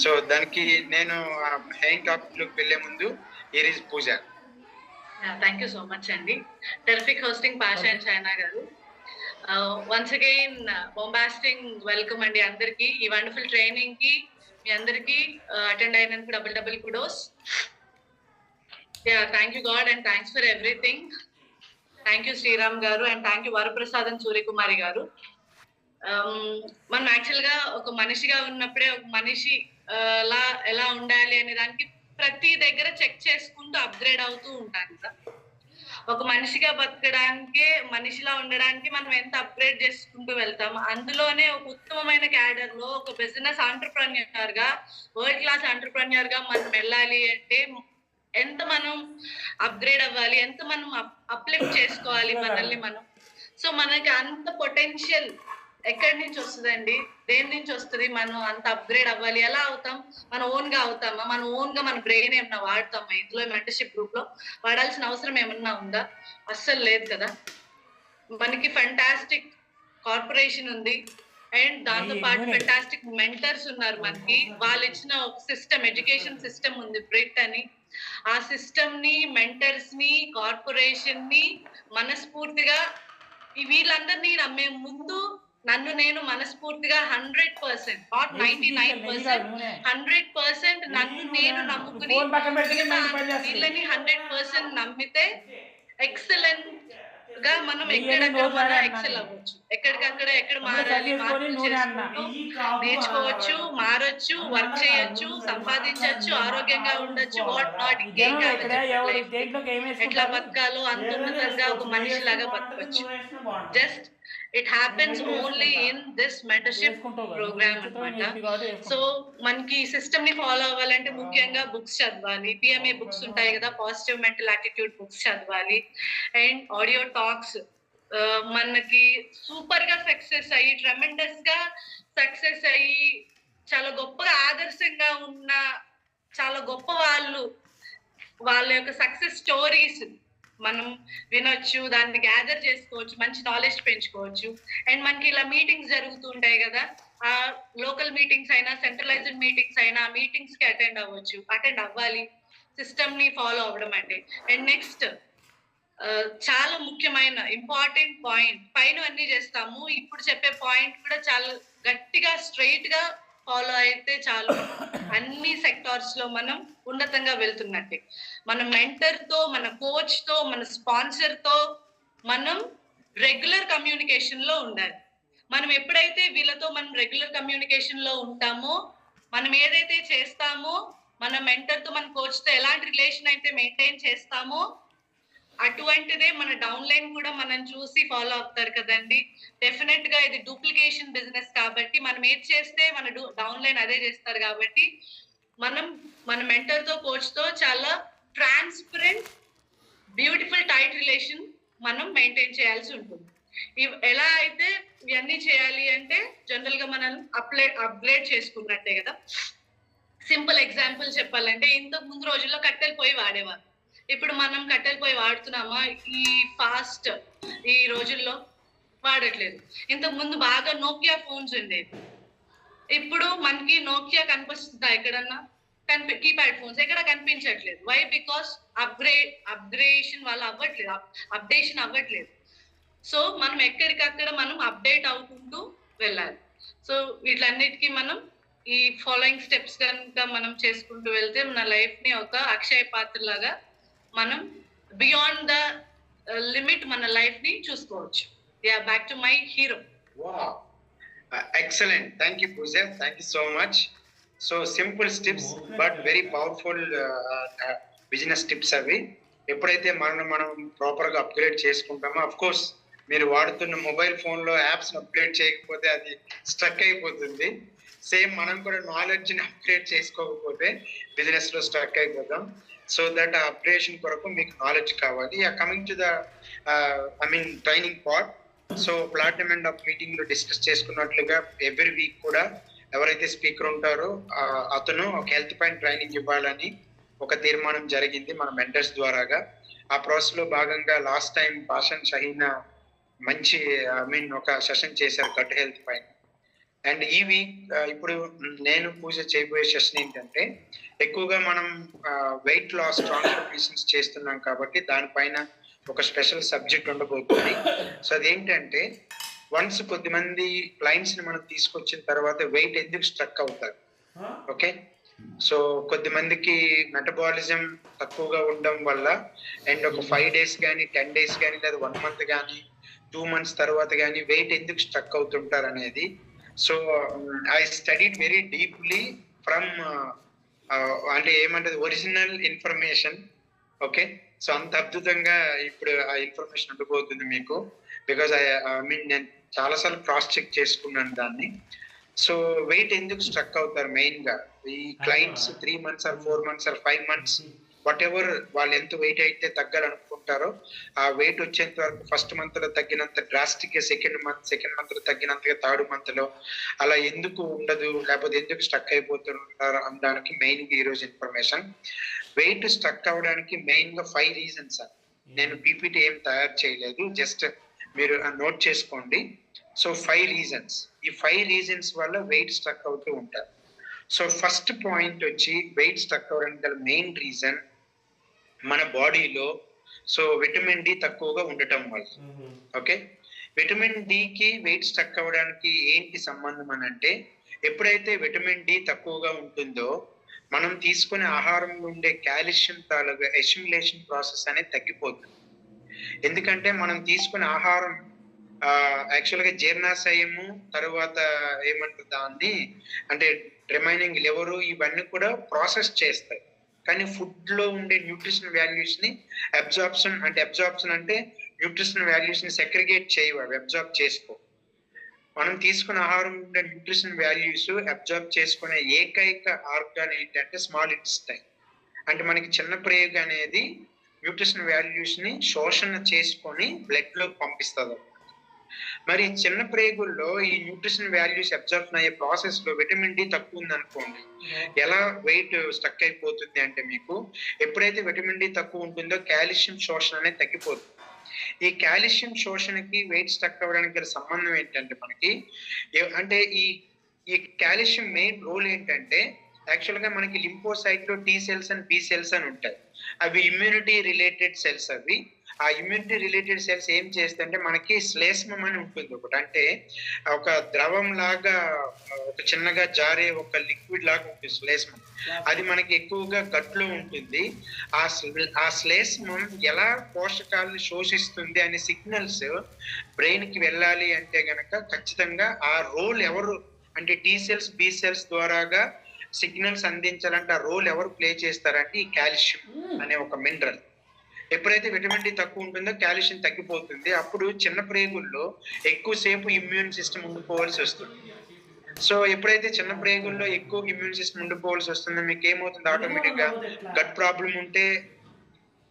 So దానికి నేను main topic లోకి వెళ్లే ముందు here is Pooja. Thank you so much అండి. Terrific hosting Pasha and China గారు. వన్స్ అగైన్ బొంబాస్టింగ్ వెల్కమ్ అండి అందరికి. ఈ వండర్ఫుల్ ట్రైనింగ్ కి మీ అందరికి అటెండ్ అయినందుకు double kudos. Thank you God and thanks for everything. Thank you Sriram garu and thank you Varaprasadan Suryakumari garu. మనం యాక్చువల్ గా ఒక మనిషిగా ఉన్నప్పుడే ఒక మనిషి ఎలా ఉండాలి అనే దానికి ప్రతి దగ్గర చెక్ చేసుకుంటూ అప్గ్రేడ్ అవుతూ ఉంటాం కదా. ఒక మనిషిగా బతకడానికి, మనిషిలా ఉండడానికి మనం ఎంత అప్గ్రేడ్ చేసుకుంటూ వెళ్తాం. అందులోనే ఒక ఉత్తమమైన క్యాడర్ లో ఒక బిజినెస్ ఆంటర్ప్రెన్యూర్ గా, వరల్డ్ క్లాస్ ఆంటర్ప్రెన్యూర్ గా మనం వెళ్ళాలి అంటే ఎంత మనం అప్గ్రేడ్ అవ్వాలి, ఎంత మనం అప్లిఫ్ట్ చేసుకోవాలి మనల్ని మనం. సో మనకి అంత పొటెన్షియల్ ఎక్కడి నుంచి వస్తుందండి, దేని నుంచి వస్తుంది? మనం అంత అప్గ్రేడ్ అవ్వాలి. ఎలా అవుతాం? మన ఓన్ గా అవుతామా? మన ఓన్ గా మన బ్రెయిన్ ఏమన్నా వాడతామా? ఇందులో మెంటర్షిప్ గ్రూప్ లో వాడాల్సిన అవసరం ఏమన్నా ఉందా? అస్సలు లేదు కదా. మనకి ఫెంటాస్టిక్ కార్పొరేషన్ ఉంది అండ్ దాంతో పాటు ఫెంటాస్టిక్ మెంటర్స్ ఉన్నారు మనకి. వాళ్ళు ఇచ్చిన ఒక సిస్టమ్, ఎడ్యుకేషన్ సిస్టమ్ ఉంది, బ్రిట్ అని. ఆ సిస్టమ్ ని, మెంటర్స్ ని, కార్పొరేషన్ ని మనస్ఫూర్తిగా వీళ్ళందరినీ నమ్మే ముందు నన్ను నేను మనస్ఫూర్తిగా 100%, నాట్ 99%, 100% నన్ను నేను నమ్ముకుని వీళ్ళని 100% నమ్మితే ఎక్సలెంట్ గా మనం ఎక్కడెక్కడ మన ఎక్సెల్ అవ్వచ్చు, ఎక్కడ మారాలి, నేర్చుకోవచ్చు, మారొచ్చు, వర్క్ చేయొచ్చు, సంపాదించవచ్చు, ఆరోగ్యంగా ఉండొచ్చు, వాట్ నాట్, ఇంకేం ఎట్లా బతకాలో అంతున్నతంగా ఒక మనిషి లాగా బతకవచ్చు. Just it happens only in this mentorship program అన్నమాట. సో మనకి ఈ సిస్టమ్ ని ఫాలో అవ్వాలంటే ముఖ్యంగా బుక్స్ చదవాలి. పిఎంఏ బుక్స్ ఉంటాయి కదా, పాజిటివ్ మెంటల్ యాటిట్యూడ్ బుక్స్ చదవాలి. అండ్ ఆడియో టాక్స్ మనకి సూపర్ గా సక్సెస్ అయ్యి, ట్రెమెండస్ గా సక్సెస్ అయ్యి, చాలా గొప్పగా ఆదర్శంగా ఉన్న చాలా గొప్ప వాళ్ళ యొక్క సక్సెస్ స్టోరీస్ మనం వినొచ్చు, దాన్ని గ్యాదర్ చేసుకోవచ్చు, మంచి నాలెడ్జ్ పెంచుకోవచ్చు. అండ్ మనకి ఇలా మీటింగ్స్ జరుగుతుంటాయి కదా, ఆ లోకల్ మీటింగ్స్ అయినా సెంట్రలైజ్డ్ మీటింగ్స్ అయినా ఆ మీటింగ్స్ కి అటెండ్ అవ్వాలి, సిస్టమ్ ని ఫాలో అవ్వడం అంటే. అండ్ నెక్స్ట్ చాలా ముఖ్యమైన ఇంపార్టెంట్ పాయింట్, పైన అన్ని చేస్తాము, ఇప్పుడు చెప్పే పాయింట్ కూడా చాలా గట్టిగా స్ట్రైట్ గా ఫాలో అయితే చాలు, అన్ని సెక్టార్స్ లో మనం ఉన్నతంగా వెళ్తున్నట్టే. మన మెంటర్ తో, మన కోచ్ తో, మన స్పాన్సర్ తో మనం రెగ్యులర్ కమ్యూనికేషన్ లో ఉండాలి. మనం ఎప్పుడైతే వీళ్ళతో మనం రెగ్యులర్ కమ్యూనికేషన్ లో ఉంటామో, మనం ఏదైతే చేస్తామో, మన మెంటర్ తో, మన కోచ్ తో ఎలాంటి రిలేషన్ అయితే మెయింటైన్ చేస్తామో అటువంటిదే మన డౌన్ లైన్ కూడా మనం చూసి ఫాలో అవుతారు కదండి. డెఫినెట్ గా ఇది డూప్లికేషన్ బిజినెస్ కాబట్టి మనం ఏది చేస్తే మన డౌన్ లైన్ అదే చేస్తారు. కాబట్టి మనం మన మెంటర్ తో, కోచ్ తో చాలా ట్రాన్స్పరెంట్, బ్యూటిఫుల్, టైట్ రిలేషన్ మనం మెయింటైన్ చేయాల్సి ఉంటుంది. ఎలా అయితే ఇవన్నీ చేయాలి అంటే జనరల్ గా మనం అప్గ్రేడ్ చేసుకున్నట్టే కదా. సింపుల్ ఎగ్జాంపుల్ చెప్పాలంటే, ఇంతకు ముందు రోజుల్లో కట్టెలు పొయ్యి వాడేవారు. ఇప్పుడు మనం కట్టెల పొయ్యి వాడుతున్నామా? ఈ రోజుల్లో వాడట్లేదు. ఇంతకు ముందు బాగా నోకియా ఫోన్స్ ఉండేవి. ఇప్పుడు మనకి నోకియా కనిపిస్తుందా ఎక్కడన్నా? కీప్యాడ్ ఫోన్స్ ఎక్కడ కనిపించట్లేదు. వై? బికాస్ అప్గ్రేడేషన్ వల్ల అప్డేషన్ అవ్వట్లేదు. సో మనం ఎక్కడికక్కడ మనం అప్డేట్ అవుతుంటూ వెళ్ళాలి. సో వీటన్నిటికీ మనం ఈ ఫాలోయింగ్ స్టెప్స్ కనుక మనం చేసుకుంటూ వెళ్తే మన లైఫ్ ని ఒక అక్షయ పాత్ర లాగా మనం బియాండ్ ద లిమిట్ మన లైఫ్ ని చూసుకోవచ్చు. Back to my hero. Excellent. Thank you Pooja, thank you so much. So simple steps but very powerful business tips అవి. ఎప్పుడైతే మనం ప్రాపర్ గా అప్గ్రేడ్ చేసుకుంటామో, అఫ్ కోర్స్ మీరు వాడుతున్న మొబైల్ ఫోన్ లో యాప్స్ అప్గ్రేడ్ చేయకపోతే అది స్ట్రక్ అయిపోతుంది. సేమ్ మనం కూడా నాలెడ్జ్ ని అప్గ్రేడ్ చేసుకోకపోతే బిజినెస్ లో స్ట్రక్ అయిపోతాం. సో దట్ అప్గ్రేషన్ కొరకు మీకు నాలెడ్జ్ కావాలి. Coming to the training part. So platinum and of meeting లో డిస్కస్ చేసుకున్నట్లుగా ఎవ్రీ వీక్ కూడా ఎవరైతే స్పీకర్ ఉంటారో అతను ఒక హెల్త్ పాయింట్ ట్రైనింగ్ ఇవ్వాలని ఒక తీర్మానం జరిగింది మన మెంటర్స్ ద్వారాగా. ఆ ప్రాసెస్ లో భాగంగా లాస్ట్ టైం భాషన్ షహీనా మంచి ఒక సెషన్ చేశారు గట్ హెల్త్ పైన. అండ్ ఈ వీక్ ఇప్పుడు నేను పూజ చేయబోయే సెషన్ ఏంటంటే ఎక్కువగా మనం వెయిట్ లాస్ ట్రాన్స్ఫర్మేషన్స్ చేస్తున్నాం కాబట్టి దానిపైన ఒక స్పెషల్ సబ్జెక్ట్ ఉండబోతుంది. సో అదేంటంటే వన్స్ కొద్దిమంది క్లయింట్స్ ని మనం తీసుకొచ్చిన తర్వాత వెయిట్ ఎందుకు స్ట్రక్ అవుతారు. ఓకే, సో కొద్దిమందికి మెటబాలిజం తక్కువగా ఉండడం వల్ల అండ్ ఒక 5 days కానీ 10 days కానీ లేదా 1 month కానీ 2 months తర్వాత కానీ వెయిట్ ఎందుకు స్ట్రక్ అవుతుంటారు అనేది. So I studied very deeply from అంటే ఏమంటది ఒరిజినల్ ఇన్ఫర్మేషన్. ఓకే, సో అంత అద్భుతంగా ఇప్పుడు ఆ ఇన్ఫర్మేషన్ ఉండిపోతుంది మీకు. బికాజ్ ఐ మీన్ నేను చాలాసార్లు క్రాస్ చెక్ చేసుకున్నాను దాన్ని. సో వెయిట్ ఎందుకు స్ట్రక్ అవుతారు మెయిన్ గా ఈ clients 3 months or 4 months or 5 months whatever వాళ్ళు ఎంత వెయిట్ అయితే తగ్గాలనుకుంటారో ఆ వెయిట్ వచ్చేంత వరకు ఫస్ట్ మంత్ లో తగ్గినంత డ్రాస్టిక్ గా సెకండ్ మంత్ లో తగ్గినంతగా థర్డ్ మంత్ లో అలా ఎందుకు ఉండదు, లేకపోతే ఎందుకు స్ట్రక్ అయిపోతుంటారు అనడానికి మెయిన్ గా ఈ రోజు ఇన్ఫర్మేషన్. వెయిట్ స్ట్రక్ అవడానికి మెయిన్ గా 5 reasons. నేను పీపీటీ ఏం తయారు చేయలేదు, జస్ట్ మీరు నోట్ చేసుకోండి. సో 5 reasons, ఈ 5 reasons వల్ల వెయిట్ స్ట్రక్ అవుతూ ఉంటారు. సో ఫస్ట్ పాయింట్ వచ్చి వెయిట్ స్ట్రక్ అవడానికి గల మెయిన్ రీజన్ మన బాడీలో సో విటమిన్ డి తక్కువగా ఉండటం వల్ల. ఓకే, విటమిన్ డికి వెయిట్ స్ట్రక్ అవ్వడానికి ఏంటి సంబంధం అని అంటే ఎప్పుడైతే విటమిన్ డి తక్కువగా ఉంటుందో మనం తీసుకునే ఆహారంలో ఉండే కాల్షియం తాలూగా ఎసిమిలేషన్ ప్రాసెస్ అనేది తగ్గిపోతుంది. ఎందుకంటే మనం తీసుకునే ఆహారం యాక్చువల్ గా జీర్ణాశయము తర్వాత ఏమంటారు దాన్ని అంటే రిమైనింగ్ లివరు ఇవన్నీ కూడా ప్రాసెస్ చేస్తాయి. కానీ ఫుడ్ లో ఉండే న్యూట్రిషన్ వాల్యూస్ ని అబ్జార్ప్షన్ అంటే న్యూట్రిషన్ వాల్యూస్ ని సెగ్రిగేట్ చేయవు, అవి అబ్జార్బ్ చేసుకో. మనం తీసుకున్న ఆహారం ఉండే న్యూట్రిషన్ వాల్యూస్ అబ్జార్బ్ చేసుకునే ఏకైక ఆర్గాన్ ఏంటంటే స్మాల్ ఇంటెస్టైన్. అంటే మనకి చిన్న ప్రేగు అనేది న్యూట్రిషన్ వాల్యూస్ ని శోషణ చేసుకొని బ్లడ్ లోకి పంపిస్తుంది. మరి చిన్న ప్రేగుల్లో ఈ న్యూట్రిషన్ వాల్యూస్ అబ్జర్వ్ అయ్యే ప్రాసెస్ లో విటమిన్ డి తక్కువ ఉంది అనుకోండి, ఎలా వెయిట్ స్టక్ అయిపోతుంది అంటే మీకు ఎప్పుడైతే విటమిన్ డి తక్కువ ఉంటుందో కాల్షియం శోషణ అనేది తగ్గిపోతుంది. ఈ కాల్షియం శోషణకి వెయిట్ స్టక్ అవ్వడానికి గల సంబంధం ఏంటంటే మనకి అంటే ఈ కాల్షియం మెయిన్ రోల్ ఏంటంటే యాక్చువల్ గా మనకి లింఫోసైట్ లో T cells and B cells అని ఉంటాయి. అవి ఇమ్యూనిటీ రిలేటెడ్ సెల్స్. అవి ఆ ఇమ్యూనిటీ రిలేటెడ్ సెల్స్ ఏం చేస్తాయంటే మనకి శ్లేష్మం అని ఉంటుంది ఒకటి, అంటే ఒక ద్రవం లాగా ఒక చిన్నగా జారే ఒక లిక్విడ్ లాగా ఉంటుంది శ్లేష్మం. అది మనకి ఎక్కువగా గట్లో ఉంటుంది. ఆ శ్లేష్మం ఎలా పోషకాలను శోషిస్తుంది అనే సిగ్నల్స్ బ్రెయిన్ కి వెళ్ళాలి అంటే గనక ఖచ్చితంగా ఆ రోల్ ఎవరు అంటే టీ సెల్స్ బి సెల్స్ ద్వారాగా సిగ్నల్స్ అందించాలంటే ఆ రోల్ ఎవరు ప్లే చేస్తారంటే ఈ కాల్షియం అనే ఒక మినరల్. ఎప్పుడైతే విటమిన్ డి తక్కువ ఉంటుందో కాల్షియం తగ్గిపోతుంది. అప్పుడు చిన్న ప్రేగుల్లో ఎక్కువసేపు ఇమ్యూన్ సిస్టమ్ ఉండిపోవాల్సి వస్తుంది. సో ఎప్పుడైతే చిన్న ప్రేగుల్లో ఎక్కువ ఇమ్యూన్ సిస్టమ్ ఉండిపోవాల్సి వస్తుందో మీకు ఏమవుతుంది, ఆటోమేటిక్ గా గట్ ప్రాబ్లం ఉంటే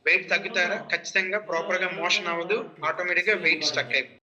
వెయిట్ తగ్గుతారా? ఖచ్చితంగా ప్రాపర్ గా మోషన్ అవ్వదు, ఆటోమేటిక్ గా వెయిట్ స్టక్ అయిపోతుంది.